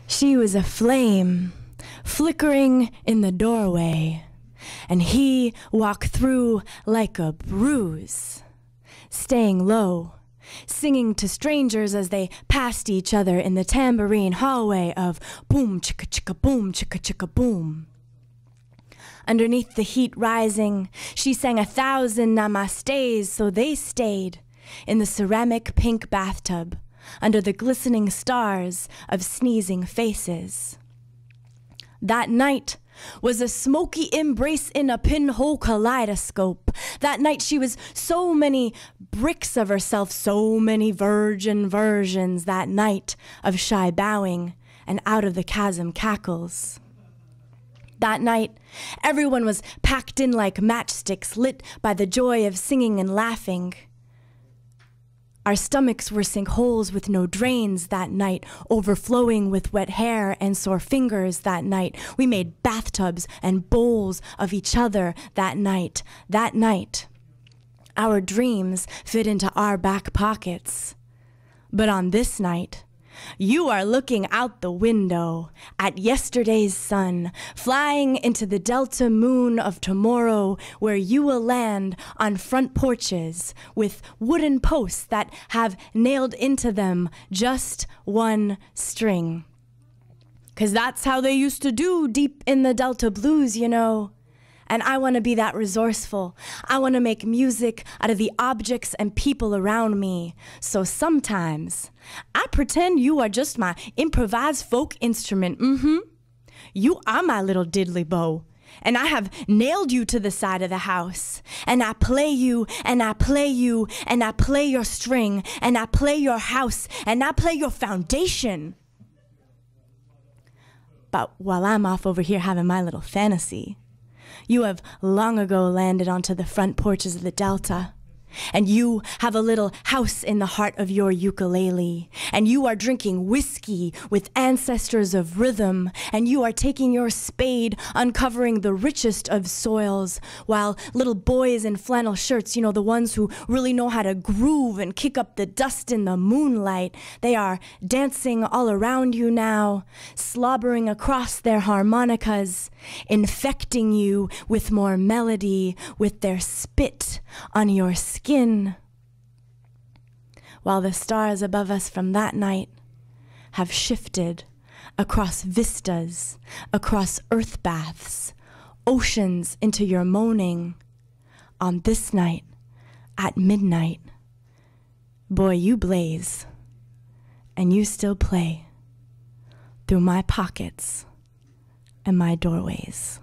She was a flame, flickering in the doorway, and he walked through like a bruise, staying low, singing to strangers as they passed each other in the tambourine hallway of boom chicka chicka boom chicka chicka boom. Underneath the heat rising, she sang 1,000 namastes, so they stayed in the ceramic pink bathtub under the glistening stars of sneezing faces. That night was a smoky embrace in a pinhole kaleidoscope. That night she was so many bricks of herself, so many virgin versions. That night of shy bowing and out of the chasm cackles. That night, everyone was packed in like matchsticks, lit by the joy of singing and laughing. Our stomachs were sinkholes with no drains that night, overflowing with wet hair and sore fingers that night. We made bathtubs and bowls of each other that night. That night, our dreams fit into our back pockets. But on this night, you are looking out the window at yesterday's sun, flying into the delta moon of tomorrow, where you will land on front porches with wooden posts that have nailed into them just one string. 'Cause that's how they used to do deep in the Delta blues, you know. And I want to be that resourceful. I want to make music out of the objects and people around me. So sometimes I pretend you are just my improvised folk instrument. You are my little diddly bow. And I have nailed you to the side of the house. And I play you, and I play you, and I play your string, and I play your house, and I play your foundation. But while I'm off over here having my little fantasy, you have long ago landed onto the front porches of the Delta, and you have a little house in the heart of your ukulele, and you are drinking whiskey with ancestors of rhythm, and you are taking your spade, uncovering the richest of soils, while little boys in flannel shirts, you know, the ones who really know how to groove and kick up the dust in the moonlight, they are dancing all around you now, slobbering across their harmonicas, infecting you with more melody with their spit on your skin, while the stars above us from that night have shifted across vistas, across earth baths, oceans into your moaning. On this night, at midnight, boy, you blaze, and you still play through my pockets and my doorways.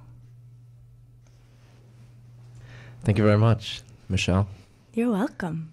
Thank you very much, Michelle. You're welcome.